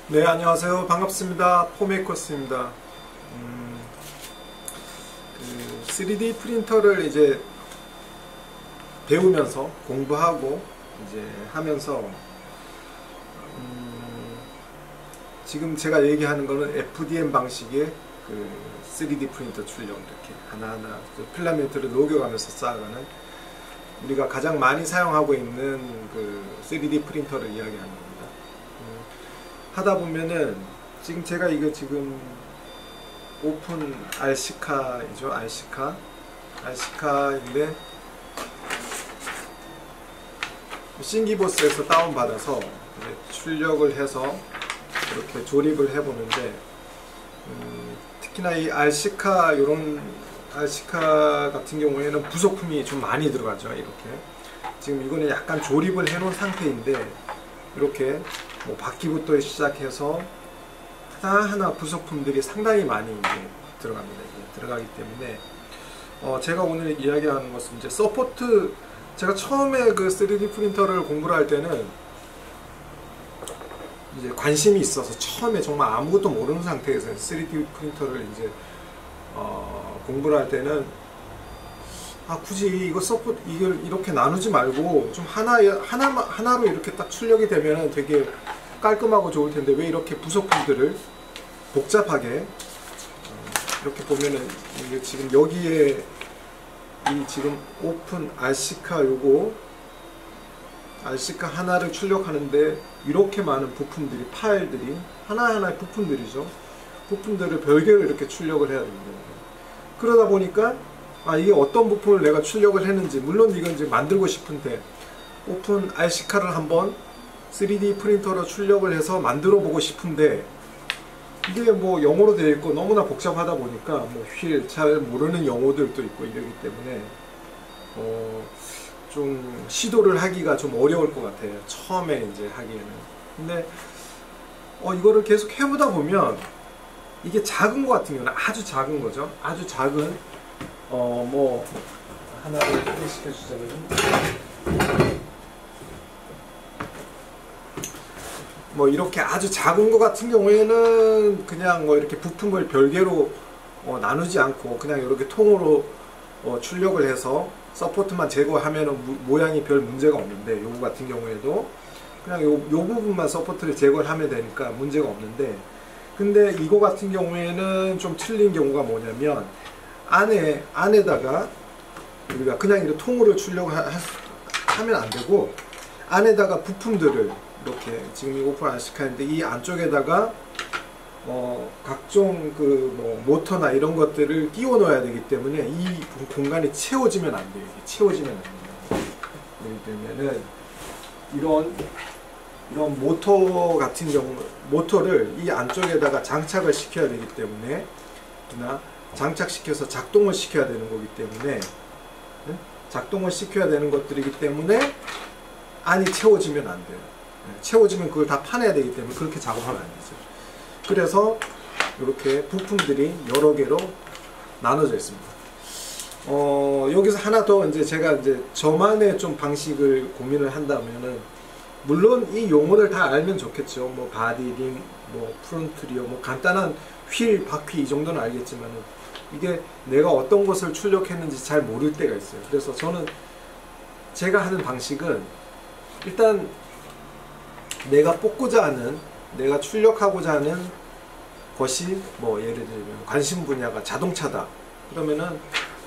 네, 안녕하세요. 반갑습니다. 포메이커스입니다. 3D 프린터를 이제 배우면서 공부하고 이제 하면서 지금 제가 얘기하는 거는 FDM 방식의 그 3D 프린터 출력, 이렇게 하나하나 그 필라멘트를 녹여가면서 쌓아가는, 우리가 가장 많이 사용하고 있는 그 3D 프린터를 이야기하는 겁니다. 하다 보면은 지금 제가 이거 지금 오픈 RC카이죠. RC카인데 싱기버스에서 다운받아서 출력을 해서 이렇게 조립을 해보는데, 특히나 이 RC카, 요런 RC카 같은 경우에는 부속품이 좀 많이 들어가죠. 이렇게 지금 이거는 약간 조립을 해 놓은 상태인데, 이렇게 뭐 바퀴부터 시작해서 하나하나 부속품들이 상당히 많이 이제 들어갑니다. 이게 들어가기 때문에 제가 오늘 이야기하는 것은 이제 서포트, 제가 처음에 그 3D 프린터를 공부를 할 때는 이제 관심이 있어서 처음에 정말 아무것도 모르는 상태에서 3D 프린터를 이제 공부를 할 때는 굳이 이거 이걸 이렇게 나누지 말고 좀 하나로 이렇게 딱 출력이 되면 되게 깔끔하고 좋을 텐데, 왜 이렇게 부속품들을 복잡하게 이렇게 보면은, 이게 지금 여기에 이 지금 오픈 RC카, 요거 RC카 하나를 출력하는데 이렇게 많은 부품들이, 파일들이 하나하나의 부품들이죠. 부품들을 별개로 이렇게 출력을 해야 됩니다. 그러다 보니까 이게 어떤 부품을 내가 출력을 했는지, 물론 이건 이제 만들고 싶은데 오픈 RC카를 한번 3D 프린터로 출력을 해서 만들어 보고 싶은데, 이게 뭐 영어로 되어 있고 너무나 복잡하다 보니까 뭐 잘 모르는 용어들도 있고 이러기 때문에 좀 시도를 하기가 좀 어려울 것 같아요, 처음에 이제 하기에는. 근데 이거를 계속 해보다 보면 이게 작은 것 같은 경우는 아주 작은 거죠. 아주 작은 뭐 하나를 소개시켜 주자면, 뭐 이렇게 아주 작은 것 같은 경우에는 그냥 뭐 이렇게 부품을 별개로 나누지 않고 그냥 이렇게 통으로 출력을 해서 서포트만 제거하면 모양이 별 문제가 없는데, 요거 같은 경우에도 그냥 요 부분만 서포트를 제거를 하면 되니까 문제가 없는데, 근데 이거 같은 경우에는 좀 틀린 경우가 뭐냐면, 안에다가 우리가 그냥 이렇게 통으로 출력하면 안 되고, 안에다가 부품들을 이렇게, 지금 이 오픈 RC카인데 이 안쪽에다가 각종 그 뭐 모터나 이런 것들을 끼워 넣어야 되기 때문에 이 공간이 채워지면 안 돼요. 채워지면 안 돼요. 그렇기 때문에는 이런 모터 같은 경우, 모터를 이 안쪽에다가 장착을 시켜야 되기 때문에, 장착시켜서 작동을 시켜야 되는 거기 때문에, 작동을 시켜야 되는 것들이기 때문에 안이 채워지면 안 돼요. 채워지면 그걸 다 파내야 되기 때문에 그렇게 작업하면 안 되죠. 그래서 이렇게 부품들이 여러 개로 나눠져 있습니다. 여기서 하나 더 이제 제가 이제 저만의 좀 방식을 고민을 한다면은, 물론 이 용어를 다 알면 좋겠죠. 뭐 바디링, 뭐 프론트 리어, 뭐 간단한 휠, 바퀴 이 정도는 알겠지만은, 이게 내가 어떤 것을 출력했는지 잘 모를 때가 있어요. 그래서 저는 제가 하는 방식은, 일단 내가 뽑고자 하는, 내가 출력하고자 하는 것이 뭐 예를 들면 관심 분야가 자동차다 그러면은,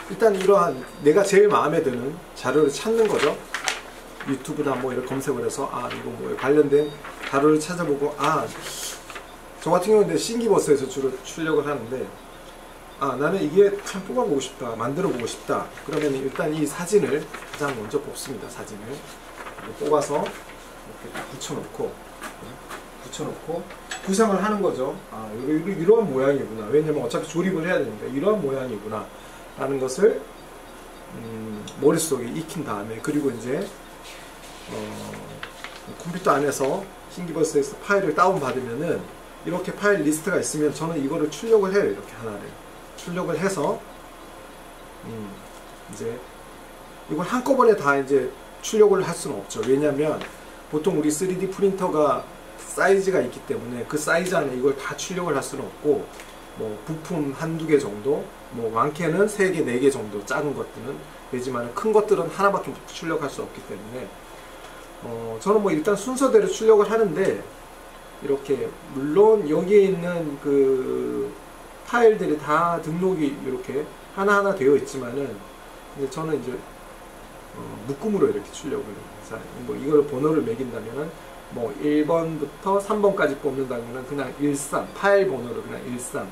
일단 이러한 내가 제일 마음에 드는 자료를 찾는 거죠. 유튜브나 뭐 이런 검색을 해서 이거 뭐 관련된 자료를 찾아보고, 저 같은 경우는 싱기버스에서 주로 출력을 하는데, 나는 이게 참 뽑아보고 싶다, 만들어 보고 싶다 그러면 일단 이 사진을 가장 먼저 뽑습니다. 사진을 뽑아서 이렇게 붙여놓고 구상을 하는 거죠. 이러한 모양이구나. 왜냐면 어차피 조립을 해야 되니까 이러한 모양이구나 라는 것을 머릿속에 익힌 다음에, 그리고 이제 컴퓨터 안에서 싱기버스에서 파일을 다운받으면은 이렇게 파일 리스트가 있으면, 저는 이거를 출력을 해요. 이렇게 하나를 출력을 해서 이제 이걸 한꺼번에 다 이제 출력을 할 수는 없죠. 왜냐면 보통 우리 3D 프린터가 사이즈가 있기 때문에 그 사이즈 안에 이걸 다 출력을 할 수는 없고, 뭐 부품 한두 개 정도, 뭐 많게는 3개, 4개 정도 작은 것들은 되지만 큰 것들은 하나밖에 출력할 수 없기 때문에 저는 뭐 일단 순서대로 출력을 하는데, 이렇게 물론 여기에 있는 그 파일들이 다 등록이 이렇게 하나하나 되어 있지만은, 근데 저는 이제 묶음으로 이렇게 출력을 해요. 자, 뭐 이걸 번호를 매긴다면은 뭐 1번부터 3번까지 뽑는다면은 그냥 13, 파일 번호를 그냥 13,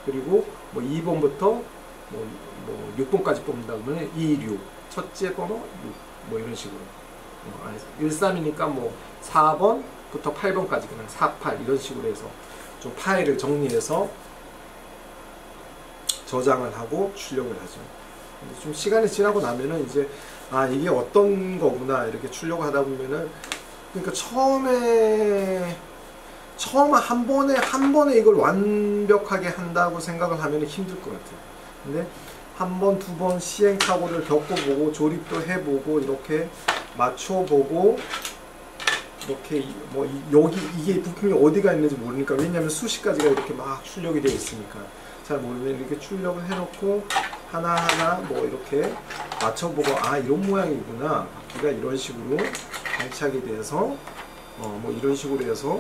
그리고 뭐 2번부터 뭐 6번까지 뽑는다면 26, 첫째 번호 6, 뭐 이런 식으로 13이니까 뭐 4번부터 8번까지 그냥 48 이런 식으로 해서 좀 파일을 정리해서 저장을 하고 출력을 하죠. 근데 좀 시간이 지나고 나면은 이제 이게 어떤 거구나 이렇게 출력을 하다 보면은, 그러니까 처음 한 번에 이걸 완벽하게 한다고 생각을 하면 힘들 것 같아요. 근데 한 번, 두 번 시행착오를 겪어보고 조립도 해보고 이렇게 맞춰보고, 이렇게 뭐 여기 이게 부품이 어디가 있는지 모르니까, 왜냐하면 수십 가지가 이렇게 막 출력이 되어 있으니까 잘 모르면 이렇게 출력을 해놓고 하나하나 뭐 이렇게 맞춰보고, 이런 모양이구나, 바퀴가 이런 식으로 장착이 돼서 뭐 이런 식으로 해서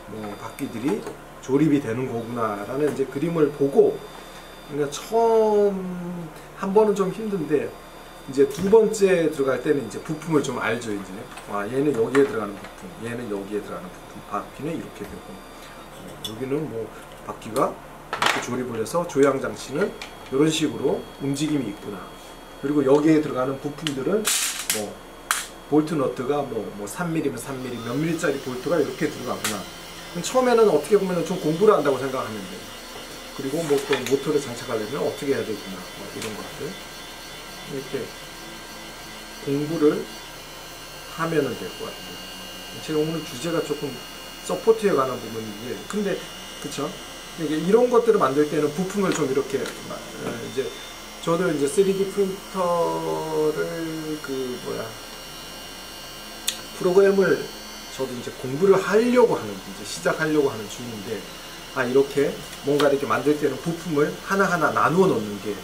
뭐 바퀴들이 조립이 되는 거구나 라는 이제 그림을 보고, 그러니까 처음 한 번은 좀 힘든데 이제 두 번째 들어갈 때는 이제 부품을 좀 알죠. 이제 얘는 여기에 들어가는 부품, 얘는 여기에 들어가는 부품, 바퀴는 이렇게 되고, 여기는 뭐 바퀴가 이렇게 조립을 해서 조향 장치는 이런 식으로 움직임이 있구나. 그리고 여기에 들어가는 부품들은 뭐 볼트 너트가 뭐 3mm면 3mm, 몇 mm짜리 볼트가 이렇게 들어가구나. 처음에는 어떻게 보면 좀 공부를 한다고 생각하면 돼요. 그리고 뭐 또 모터를 장착하려면 어떻게 해야 되구나, 뭐 이런 것들 이렇게 공부를 하면은 될 것 같아요. 제가 오늘 주제가 조금 서포트에 관한 부분인데, 근데 그쵸? 이런 것들을 만들 때는 부품을 좀 이렇게 이제 저도 이제 3D 프린터를 프로그램을 저도 이제 공부를 하려고 하는, 이제 시작하려고 하는 중인데, 이렇게 뭔가 이렇게 만들 때는 부품을 하나하나 나누어 놓는 게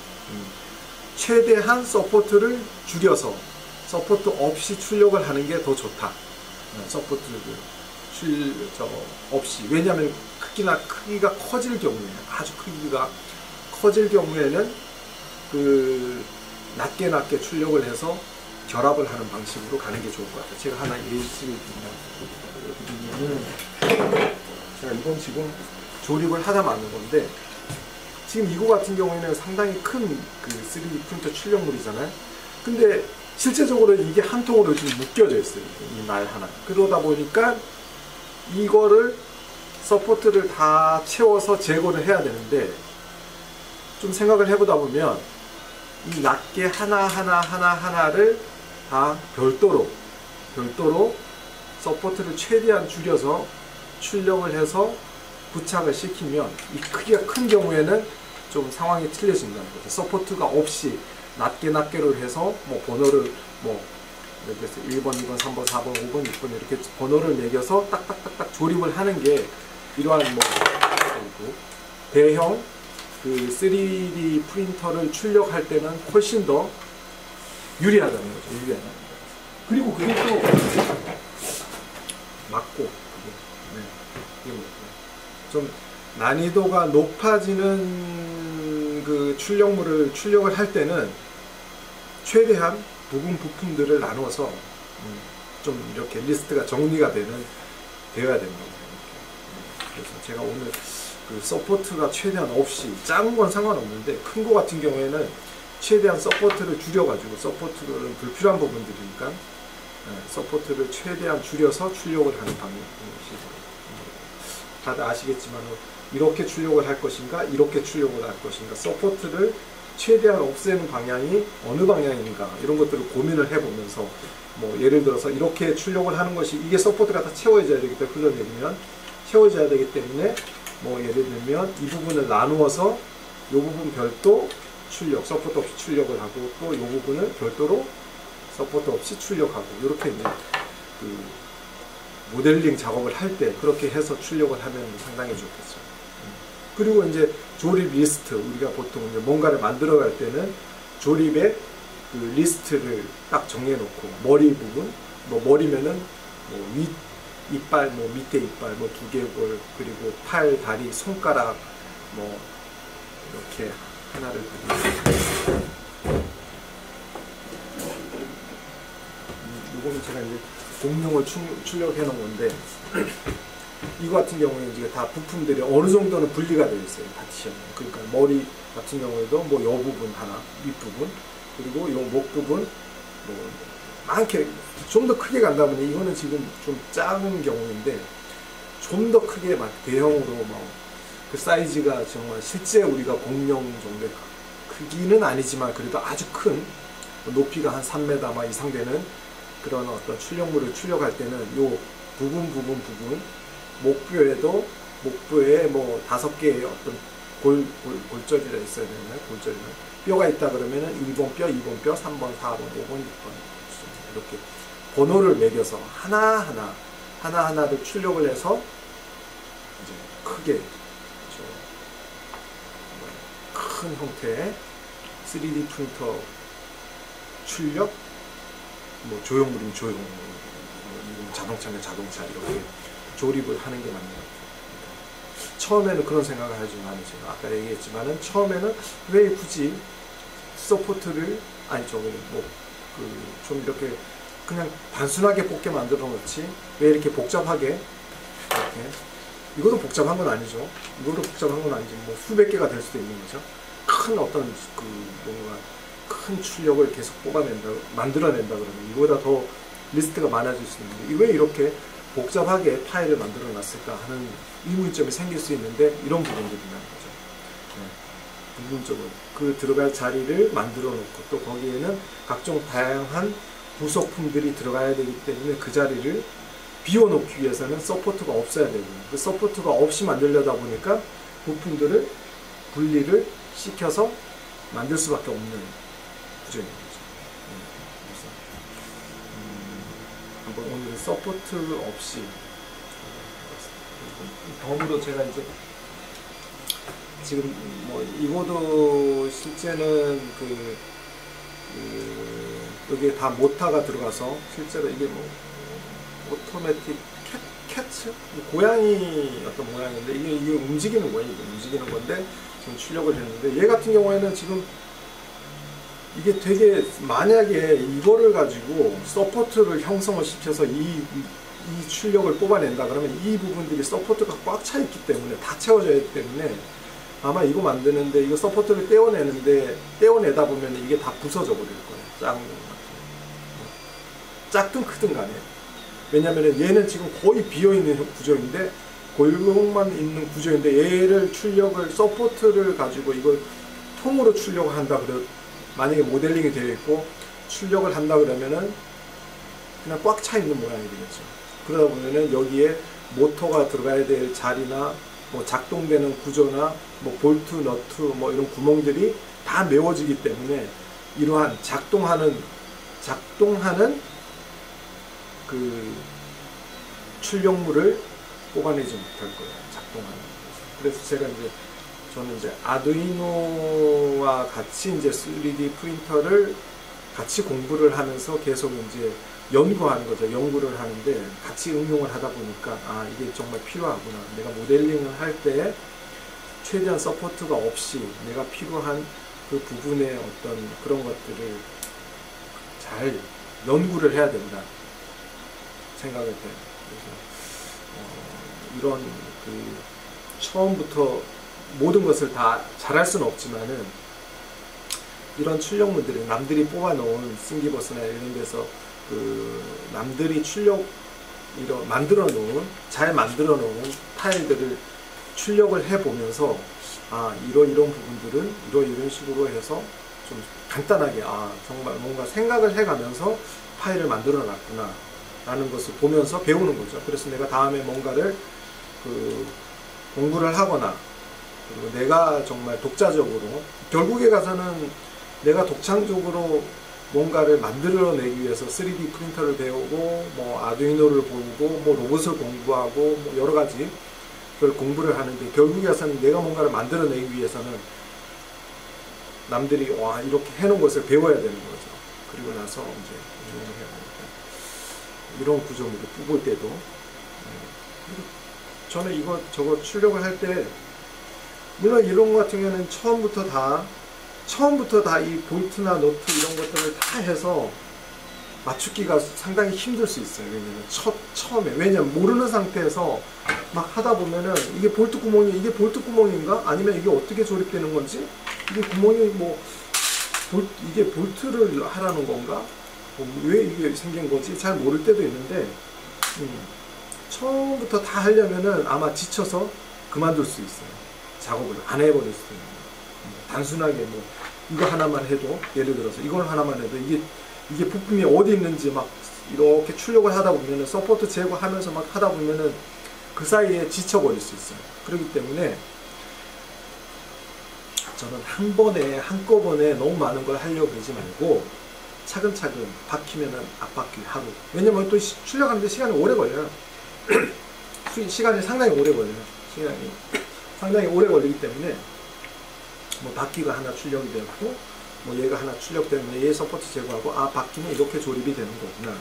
최대한 서포트를 줄여서 서포트 없이 출력을 하는 게 더 좋다. 서포트를 없이. 왜냐하면 크기가 커질 경우에, 아주 크기가 커질 경우에는 낮게 출력을 해서 결합을 하는 방식으로 가는 게 좋을 것 같아요. 제가 하나 예시를 드리면, 제가 이건 지금 조립을 하다 마는 건데, 지금 이거 같은 경우에는 상당히 큰 3D 프린터 출력물이잖아요. 근데 실제적으로 이게 한 통으로 지금 묶여져 있어요. 이 날 하나. 그러다 보니까 이거를 서포트를 다 채워서 제거를 해야 되는데, 좀 생각을 해보다 보면 이 낱개 하나하나를 다 별도로 서포트를 최대한 줄여서 출력을 해서 부착을 시키면, 이 크기가 큰 경우에는 좀 상황이 틀려진다는 거죠. 서포트가 없이 낱개로 해서 뭐 번호를 이렇게 해서 1번, 2번, 3번, 4번, 5번, 6번 이렇게 번호를 매겨서 딱딱딱딱 조립을 하는 게 이러한 대형 3D 프린터를 출력할 때는 훨씬 더 유리하다는 거죠. 그리고 그게 또 맞고, 좀 난이도가 높아지는 출력을 할 때는 최대한 부품들을 나눠서 좀 이렇게 리스트가 정리가 되어야 된다고 생각해요. 그래서 제가 오늘 서포트가 최대한 없이, 작은 건 상관없는데 큰 거 같은 경우에는 최대한 서포트를 줄여가지고, 서포트는 불필요한 부분들이니까 서포트를 최대한 줄여서 출력을 하는 방식으로. 다들 아시겠지만 이렇게 출력을 할 것인가, 이렇게 출력을 할 것인가, 서포트를 최대한 없애는 방향이 어느 방향인가, 이런 것들을 고민을 해보면서, 뭐 예를 들어서 이렇게 출력을 하는 것이, 이게 서포트가 다 채워져야 되기 때문에, 흘러내리면 채워져야 되기 때문에, 뭐 예를 들면 이 부분을 나누어서 이 부분 별도 출력, 서포트 없이 출력을 하고, 또 이 부분을 별도로 서포트 없이 출력하고, 이렇게 이제 모델링 작업을 할 때 그렇게 해서 출력을 하면 상당히 좋겠죠. 그리고 이제 조립 리스트, 우리가 보통 이제 뭔가를 만들어 갈 때는 조립의 그 리스트를 딱 정해 놓고, 머리 부분, 뭐 머리면은 뭐 윗 이빨, 뭐 밑에 이빨, 뭐 두개골, 그리고 팔, 다리, 손가락, 뭐 이렇게 하나를 이거는 제가 이제 공룡을 출력해 놓은 건데 이거 같은 경우는 이제 다 부품들이 어느 정도는 분리가 되어 있어요. 파티션. 그러니까 머리 같은 경우에도 뭐 여 부분 하나, 윗부분, 그리고 이 목 부분, 뭐 많게 좀 더 크게 간다 보니 이거는 지금 좀 작은 경우인데 좀 더 크게 막 대형으로 뭐 그 사이즈가 정말 실제 우리가 공룡 정도의 크기는 아니지만 그래도 아주 큰 높이가 한 3m 막 이상 되는 그런 어떤 출력물을 출력할 때는 요 부분 목뼈에도 목뼈에 뭐 5개의 어떤 골절이라 있어야 되나요? 골절이나 뼈가 있다 그러면은 1번 뼈, 2번 뼈, 3번, 4번, 5번, 6번 이렇게 번호를 매겨서 하나하나를 출력을 해서 이제 크게 큰 형태의 3D 프린터 출력, 뭐 조형물이면 조형물, 자동차면 자동차 이렇게 조립을 하는 게 맞는 것 같아요. 처음에는 그런 생각을 하지만 제가 아까 얘기했지만은 처음에는 왜 굳이 서포트를 좀 이렇게 그냥 단순하게 뽑게 만들어 놓지 왜 이렇게 복잡하게 이렇게 이것도 복잡한 건 아니죠. 이것도 복잡한 건 아니지 뭐 수백 개가 될 수도 있는 거죠. 큰 어떤 그 뭔가 큰 출력을 계속 만들어낸다 그러면 이거보다 더 리스트가 많아질 수 있는데 왜 이렇게 복잡하게 파일을 만들어 놨을까 하는 의문점이 생길 수 있는데 이런 부분들이라는 거죠. 네. 부분적으로 그 들어갈 자리를 만들어 놓고 또 거기에는 각종 다양한 부속품들이 들어가야 되기 때문에 그 자리를 비워놓기 위해서는 서포트가 없어야 되고 그 서포트가 없이 만들려다 보니까 부품들을 분리를 시켜서 만들 수밖에 없는 구조인 거죠. 그래서 한번 오늘은 서포트 없이 덤으로 제가 이제 지금 뭐 이거도 실제는 여기에 다 모터가 들어가서 실제로 이게 뭐 오토매틱 캣츠? 고양이 어떤 모양인데 이게 움직이는 거예요. 이게 움직이는 건데 지금 출력을 했는데 얘 같은 경우에는 지금 이게 되게 만약에 이거를 가지고 서포트를 형성을 시켜서 이 출력을 뽑아낸다 그러면 이 부분들이 서포트가 꽉 차 있기 때문에 다 채워져야 하기 때문에 아마 이거 만드는데 이거 서포트를 떼어내다 보면 이게 다 부서져 버릴 거예요. 작은 거 작든 크든 간에. 왜냐면 얘는 지금 거의 비어있는 구조인데 골격만 있는 구조인데 얘를 출력을 서포트를 가지고 이걸 통으로 출력을 한다 그래 만약에 모델링이 되어 있고 출력을 한다 그러면은 그냥 꽉 차 있는 모양이 되겠죠. 그러다 보면은 여기에 모터가 들어가야 될 자리나 뭐 작동되는 구조나 뭐 볼트, 너트 뭐 이런 구멍들이 다 메워지기 때문에 이러한 작동하는 그 출력물을 뽑아내지 못할 거예요. 작동하는. 그래서 제가 저는 이제 아두이노와 같이 이제 3D 프린터를 같이 공부를 하면서 계속 이제 연구하는 거죠. 연구를 하는데 같이 응용을 하다 보니까 아 이게 정말 필요하구나. 내가 모델링을 할 때 최대한 서포트가 없이 내가 필요한 그 부분의 어떤 그런 것들을 잘 연구를 해야 된다 생각을 해요. 그래서 이런 그 처음부터 모든 것을 다 잘할 수는 없지만은 이런 출력물들이 남들이 뽑아놓은 싱기버스나 이런 데서 그 남들이 잘 만들어 놓은 파일들을 출력을 해 보면서 아 이런 부분들은 이런 식으로 해서 좀 간단하게 아 정말 뭔가 생각을 해가면서 파일을 만들어 놨구나 라는 것을 보면서 배우는 거죠. 그래서 내가 다음에 뭔가를 그 공부를 하거나 그리고 내가 정말 독자적으로 결국에 가서는 내가 독창적으로 뭔가를 만들어내기 위해서 3D 프린터를 배우고 뭐 아두이노를 보고 뭐 로봇을 공부하고 뭐 여러 가지 그걸 공부를 하는데, 결국에서는 내가 뭔가를 만들어내기 위해서는 남들이 와 이렇게 해놓은 것을 배워야 되는 거죠. 그리고 나서 이제 운영을 해야 되니까 이런 구조물을 뽑을 때도 저는 이거 저거 출력을 할 때 물론 이런 거 같은 경우는 처음부터 다 이 볼트나 너트 이런 것들을 다 해서 맞추기가 상당히 힘들 수 있어요. 왜냐면 처음에 왜냐면 모르는 상태에서 막 하다 보면은 이게 볼트 구멍인가? 아니면 이게 어떻게 조립되는 건지, 이게 구멍이 뭐 이게 볼트를 하라는 건가? 왜 이게 생긴 건지 잘 모를 때도 있는데, 처음부터 다 하려면은 아마 지쳐서 그만둘 수 있어요. 작업을 안 해버릴 수도 있는 거예요. 단순하게 뭐 이거 하나만 해도, 예를 들어서 이걸 하나만 해도 이게 부품이 어디 있는지 막 이렇게 출력을 하다 보면은, 서포트 제거하면서 막 하다 보면은 그 사이에 지쳐버릴 수 있어요. 그렇기 때문에 저는 한꺼번에 너무 많은 걸 하려고 그러지 말고 차근차근 박히면은 앞바퀴 하루. 왜냐면 또 출력하는데 시간이 오래 걸려요. 시간이 상당히 오래 걸려요. 시간이 상당히 오래 걸리기 때문에 뭐 바퀴가 하나 출력이 되고 뭐 얘가 하나 출력되면 얘 서포트 제거하고, 아 바퀴는 이렇게 조립이 되는 거구나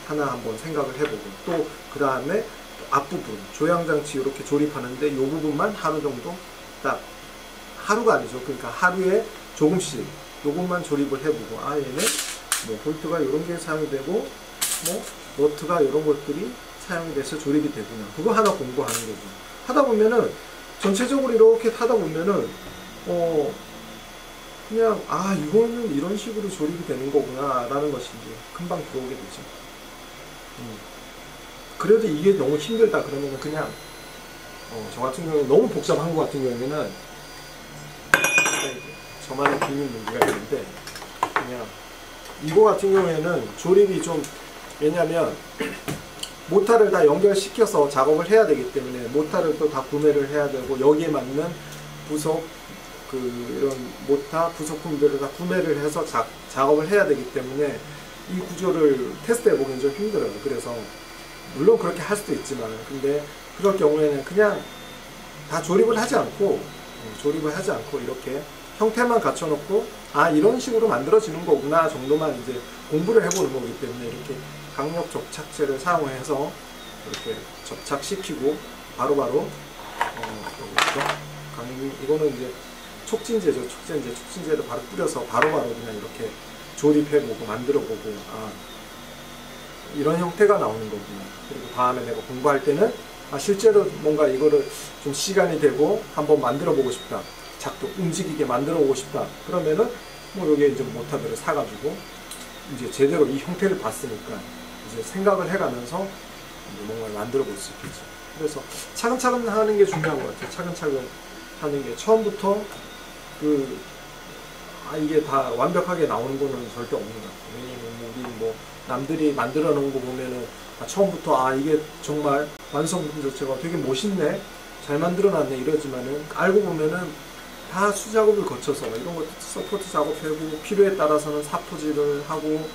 하나 한번 생각을 해보고, 또 그 다음에 앞부분 조향장치 이렇게 조립하는데 이 부분만 하루 정도 딱, 하루가 아니죠. 그러니까 하루에 조금씩 요것만 조립을 해보고, 아 얘는 뭐 볼트가 이런 게 사용이 되고 뭐 너트가 이런 것들이 사용이 돼서 조립이 되구나, 그거 하나 공부하는 거죠. 하다 보면은 전체적으로 이렇게 하다 보면은 그냥 아 이거는 이런 식으로 조립이 되는 거구나 라는 것이 이제 금방 들어오게 되죠. 그래도 이게 너무 힘들다 그러면은 그냥 저 같은 경우는 너무 복잡한 것 같은 경우에는 저만의 비밀 문제가 있는데, 그냥 이거 같은 경우에는 조립이 좀, 왜냐면 모터를 다 연결시켜서 작업을 해야 되기 때문에 모터를 또 다 구매를 해야 되고, 여기에 맞는 부속 이런 모터 부속품들을 다 구매를 해서 작업을 해야 되기 때문에 이 구조를 테스트해 보기는 좀 힘들어요. 그래서 물론 그렇게 할 수도 있지만, 근데 그럴 경우에는 그냥 다 조립을 하지 않고 이렇게 형태만 갖춰놓고 아 이런 식으로 만들어지는 거구나 정도만 이제 공부를 해보는 거기 때문에, 이렇게 강력 접착제를 사용해서 이렇게 접착시키고 바로바로 이거는 이제 촉진제죠. 촉진제를 바로 뿌려서 바로바로 그냥 이렇게 조립해보고 만들어보고, 아 이런 형태가 나오는 거구나. 그리고 다음에 내가 공부할 때는 아 실제로 뭔가 이거를 좀 시간이 되고 한번 만들어보고 싶다, 작동 움직이게 만들어보고 싶다, 그러면은 뭐 여기에 이제 모터들을 사가지고 이제 제대로 이 형태를 봤으니까 이제 생각을 해가면서 이제 뭔가를 만들어 볼 수 있겠죠. 그래서 차근차근 하는 게 중요한 것 같아요. 차근차근 하는 게, 처음부터 이게 다 완벽하게 나오는 거는 절대 없는 것 같아요. 왜냐면 우리 뭐 남들이 만들어 놓은 거 보면은 처음부터 이게 정말 완성품 자체가 되게 멋있네, 잘 만들어 놨네 이러지만은, 알고 보면은 다 수작업을 거쳐서 이런 것도 서포트 작업하고, 필요에 따라서는 사포질을 하고,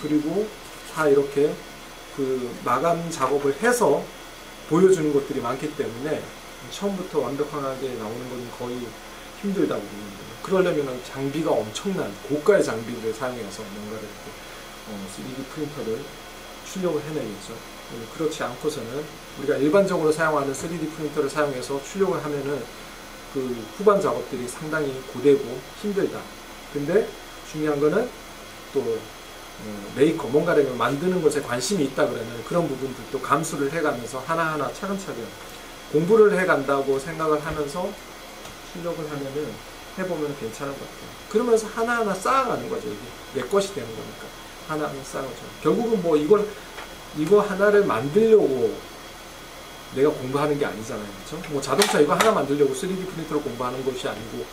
그리고 다 이렇게 마감 작업을 해서 보여주는 것들이 많기 때문에 처음부터 완벽하게 나오는 건 거의 힘들다고 봅니다. 그러려면 장비가 엄청난 고가의 장비를 사용해서 뭔가를 이렇게 3D 프린터를 출력을 해내겠죠. 그렇지 않고서는 우리가 일반적으로 사용하는 3D 프린터를 사용해서 출력을 하면은 그 후반 작업들이 상당히 고되고 힘들다. 근데 중요한 거는 또 메이커, 뭔가를 만드는 것에 관심이 있다 그러면 그런 부분들도 감수를 해가면서 하나하나 차근차근 공부를 해간다고 생각을 하면서 출력을 하면은 해보면 괜찮은 것 같아요. 그러면서 하나하나 쌓아가는 거죠. 이게 내 것이 되는 거니까 하나하나 쌓아가죠. 결국은 뭐 이거 하나를 만들려고 내가 공부하는 게 아니잖아요. 그렇죠? 뭐 자동차 이거 하나 만들려고 3D 프린터로 공부하는 것이 아니고,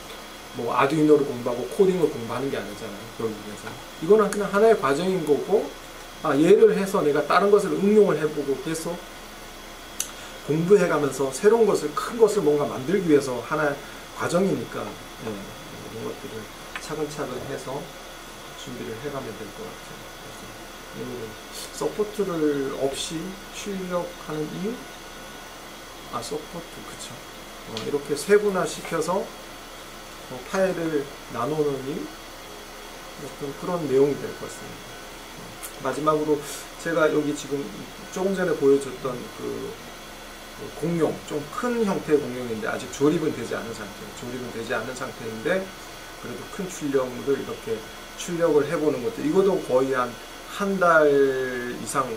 뭐 아두이노를 공부하고 코딩을 공부하는 게 아니잖아요. 결국에서 이거는 그냥 하나의 과정인 거고, 얘를 해서 내가 다른 것을 응용을 해보고 계속 공부해가면서 새로운 것을, 큰 것을 뭔가 만들기 위해서 하나의 과정이니까 이런 것들을 차근차근 해서 준비를 해가면 될 것 같아요. 그래서 오늘은 서포트를 없이 출력하는 이유? 서포트, 그쵸. 이렇게 세분화 시켜서 파일을 나누는 이유? 어떤 그런 내용이 될 것 같습니다. 마지막으로 제가 여기 지금 조금 전에 보여줬던 그 공룡, 좀 큰 형태의 공룡인데 아직 조립은 되지 않은 상태인데 그래도 큰 출력물을 이렇게 출력을 해보는 것도, 이것도 거의 한 달 이상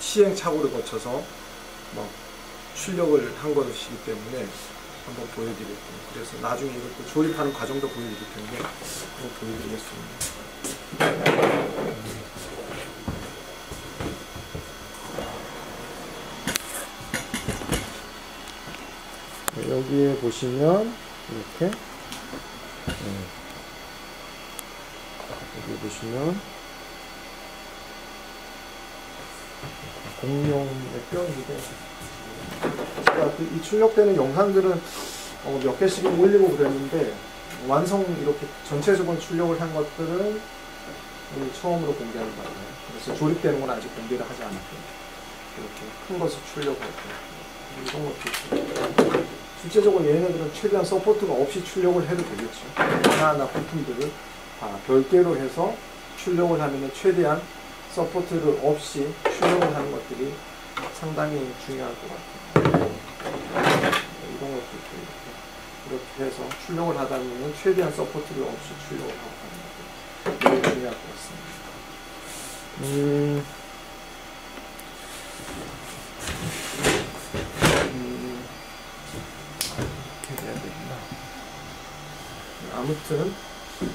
시행착오를 거쳐서 막 출력을 한 것이기 때문에 한번 보여드리겠습니다. 그래서 나중에 이것도 조립하는 과정도 보여드릴 텐데 한번 보여드리겠습니다. 여기에 보시면 이렇게 여기 보시면 공룡의 뼈인데, 제가 이 출력되는 영상들은 몇 개씩은 올리고 그랬는데 완성 이렇게 전체적인 출력을 한 것들은 오늘 처음으로 공개하는 거예요. 그래서 조립되는 건 아직 공개를 하지 않았고 이렇게 큰 것을 출력할 때 이런 것도 있고, 실제적으로 얘네들은 최대한 서포트가 없이 출력을 해도 되겠죠. 하나하나 부품들을 다 별개로 해서 출력을 하면 최대한 서포트를 없이 출력을 하는 것들이 상당히 중요할 것 같아요. 이런 것도 있고, 이렇게 해서 출력을 하다 보면 최대한 서포트를 없이 출력을 하고 하는 것들이 되게 중요할 것 같습니다. 이렇게 해야 되구나. 아무튼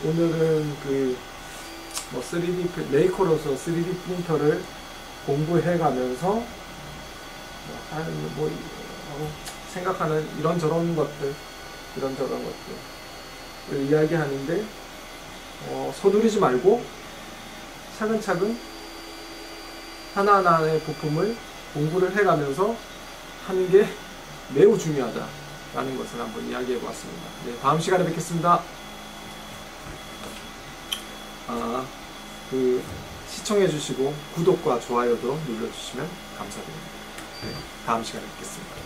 오늘은 그 3D 메이커로서 3D 프린터를 공부해 가면서 생각하는 이런저런 것들을 이야기하는데, 서두르지 말고 차근차근 하나하나의 부품을 공부를 해가면서 하는 게 매우 중요하다라는 것을 한번 이야기해 보았습니다. 네, 다음 시간에 뵙겠습니다. 시청해 주시고 구독과 좋아요도 눌러주시면 감사드립니다. 네, 다음 시간에 뵙겠습니다.